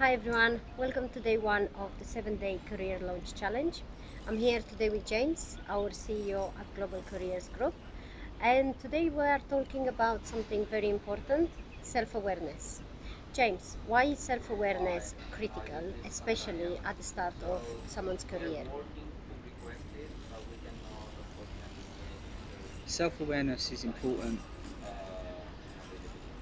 Hi everyone, welcome to day one of the 7-day career launch challenge. I'm here today with James, our CEO at Global Careers Group, and today we are talking about something very important, self-awareness. James, why is self-awareness critical, especially at the start of someone's career? Self-awareness is important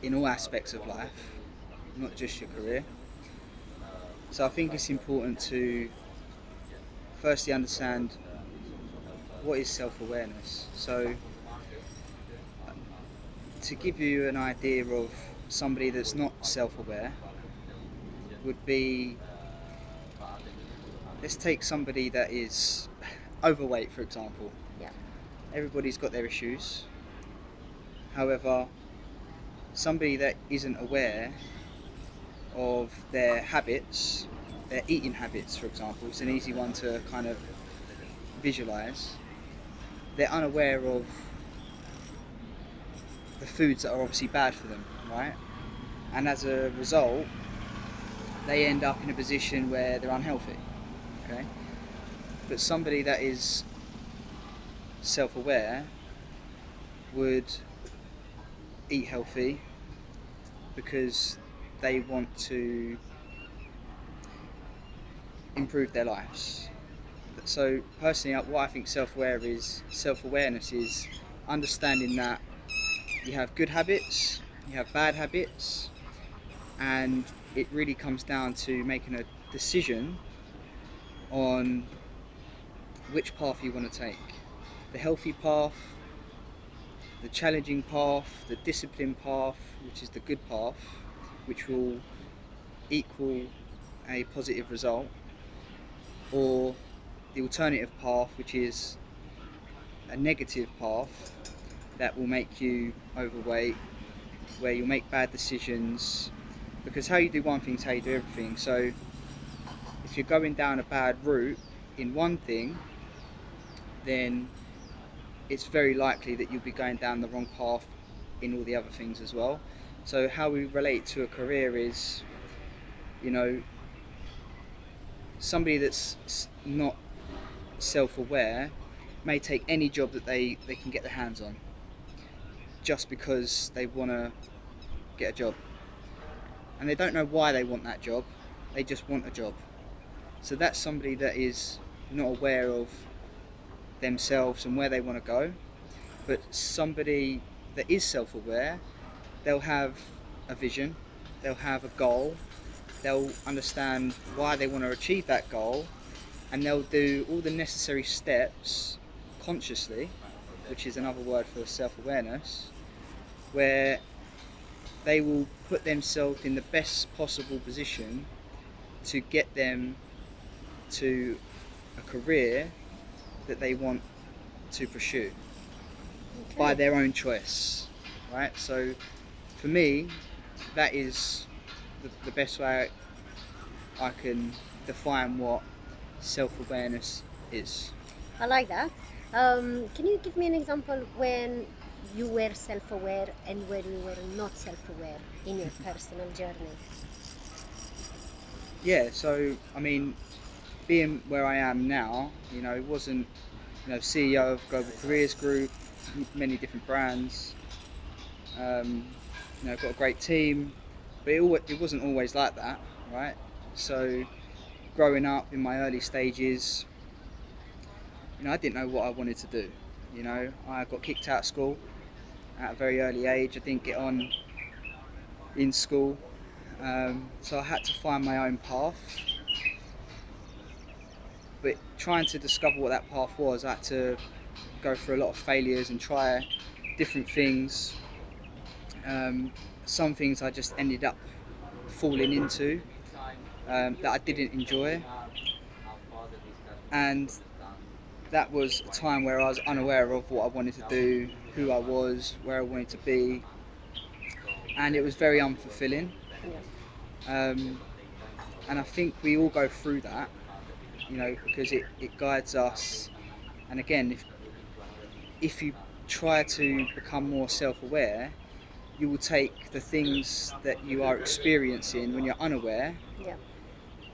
in all aspects of life, not just your career. So I think it's important to firstly understand what is self-awareness. So to give you an idea of somebody that's not self-aware would be, let's take somebody that is overweight, for example. Yeah. Everybody's got their issues. However, somebody that isn't aware of their habits, their eating habits, for example, it's an easy one to kind of visualize. They're unaware of the foods that are obviously bad for them, right? And as a result, they end up in a position where they're unhealthy, okay? But somebody that is self-aware would eat healthy because they want to improve their lives. So personally, what I think self-awareness is understanding that you have good habits, you have bad habits, and it really comes down to making a decision on which path you want to take. The healthy path, the challenging path, the disciplined path, which is the good path, which will equal a positive result, or the alternative path, which is a negative path that will make you overweight, where you'll make bad decisions, because how you do one thing is how you do everything. So if you're going down a bad route in one thing, then it's very likely that you'll be going down the wrong path in all the other things as well. So how we relate to a career is, somebody that's not self-aware may take any job that they can get their hands on just because they want to get a job, and they don't know why they want that job, they just want a job. So that's somebody that is not aware of themselves and where they want to go. But somebody that is self-aware, they'll have a vision, they'll have a goal, they'll understand why they want to achieve that goal, and they'll do all the necessary steps consciously, which is another word for self-awareness, where they will put themselves in the best possible position to get them to a career that they want to pursue by their own choice, right? So for me, that is the best way I can define what self-awareness is. I like that. Can you give me an example when you were self-aware and when you were not self-aware in your personal journey? Yeah, so I mean, being where I am now, it wasn't, CEO of Global Careers Group, many different brands, got a great team, but it wasn't always like that, right? So growing up in my early stages, I didn't know what I wanted to do. I got kicked out of school at a very early age. I didn't get on in school, so I had to find my own path. But trying to discover what that path was, I had to go through a lot of failures and try different things. Some things I just ended up falling into that I didn't enjoy, and that was a time where I was unaware of what I wanted to do, who I was, where I wanted to be, and it was very unfulfilling. And I think we all go through that, because it guides us. And again, if you try to become more self-aware, you will take the things that you are experiencing when you're unaware, Yeah.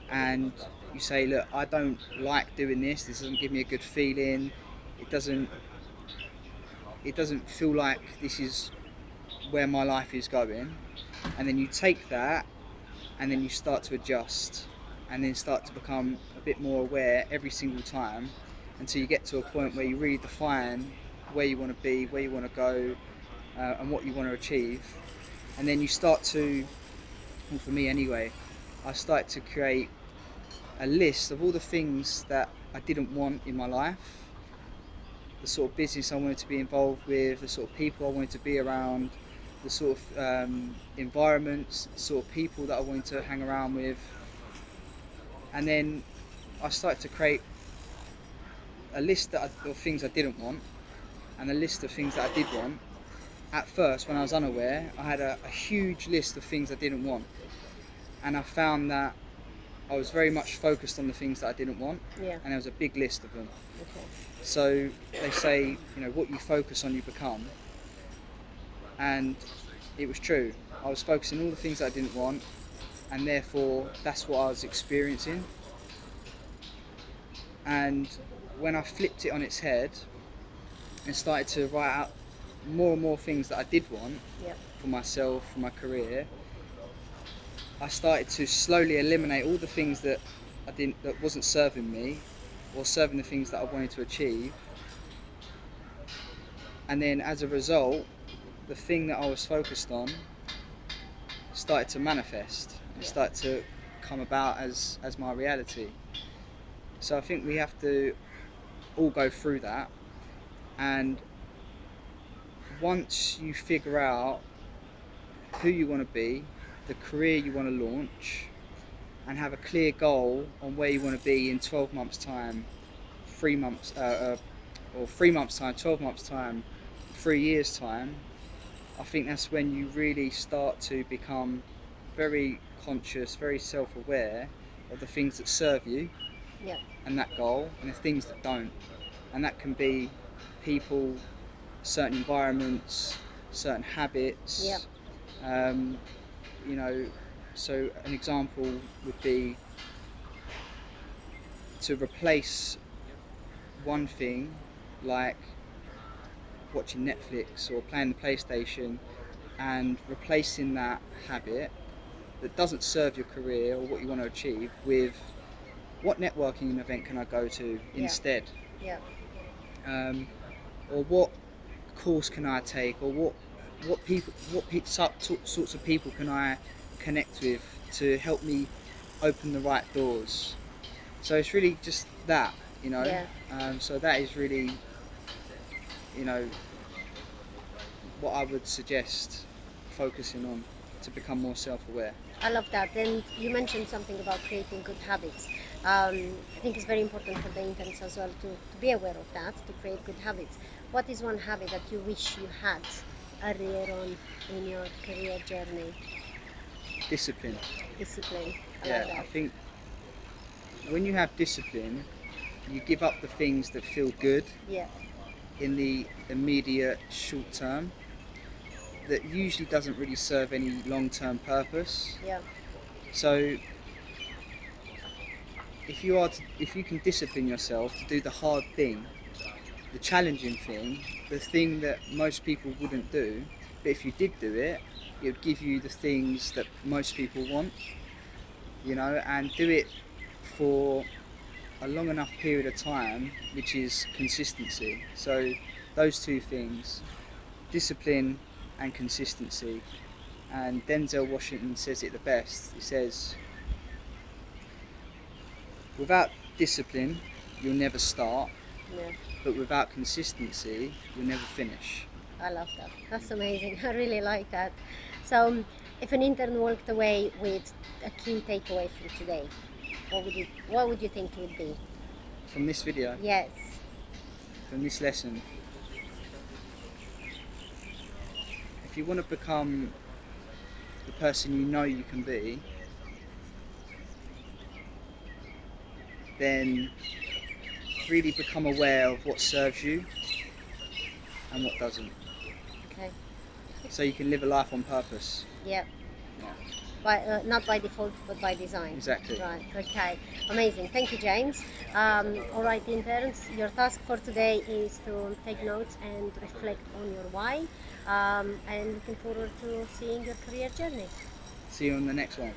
and you say, look, I don't like doing this. This doesn't give me a good feeling. It doesn't feel like this is where my life is going. And then you take that, and then you start to adjust, and then start to become a bit more aware every single time, until you get to a point where you really define where you want to be, where you want to go, and what you want to achieve. And then you start to, well, for me anyway, I started to create a list of all the things that I didn't want in my life, the sort of business I wanted to be involved with, the sort of people I wanted to be around, the sort of environments, sort of people that I wanted to hang around with. And then I started to create a list of things I didn't want, and a list of things that I did want. At first, when I was unaware, I had a huge list of things I didn't want, and I found that I was very much focused on the things that I didn't want, Yeah. and there was a big list of them. Okay. So they say, what you focus on, you become. And it was true. I was focusing on all the things that I didn't want, and therefore that's what I was experiencing. And when I flipped it on its head and started to write out more and more things that I did want, Yeah. for myself, for my career, I started to slowly eliminate all the things that that wasn't serving me, or serving the things that I wanted to achieve. And then as a result, the thing that I was focused on started to manifest and started to come about as my reality. So I think we have to all go through that, and once you figure out who you want to be, the career you want to launch, and have a clear goal on where you want to be in 12 months time, 3 months or 3 months time, 12 months time, 3 years time, I think that's when you really start to become very conscious, very self-aware of the things that serve you, Yeah. and that goal, and the things that don't. And that can be people, certain environments, certain habits. Yeah. So an example would be to replace one thing, like watching Netflix or playing the PlayStation, and replacing that habit that doesn't serve your career or what you want to achieve with, what networking event can I go to instead? Yeah. Or what course can I take, or what sorts of people can I connect with to help me open the right doors. So it's really just that, Yeah. So that is really, what I would suggest focusing on to become more self-aware. I love that. And you mentioned something about creating good habits. I think it's very important for the interns as well to be aware of that, to create good habits. What is one habit that you wish you had earlier on in your career journey? Discipline. Discipline. I Yeah, love I that. think when you have discipline, you give up the things that feel good Yeah. in the immediate short term, that usually doesn't really serve any long-term purpose. Yeah. So if you can discipline yourself to do the hard thing, the challenging thing, the thing that most people wouldn't do, but if you did do it, it would give you the things that most people want, and do it for a long enough period of time, which is consistency. So those two things, discipline and consistency. And Denzel Washington says it the best. He says, without discipline, you'll never start, Yeah. but without consistency, you'll never finish. I love that. That's amazing. I really like that. So, if an intern walked away with a key takeaway from today, what would you think it would be? From this video, Yes. from this lesson, if you want to become the person you know you can be, then really become aware of what serves you and what doesn't. Okay. so you can live a life on purpose. Yeah. Yeah. Not by default, but by design. Exactly. Right. Okay. Amazing. Thank you, James. All right, interns. Your task for today is to take notes and reflect on your why. And looking forward to seeing your career journey. See you on the next one.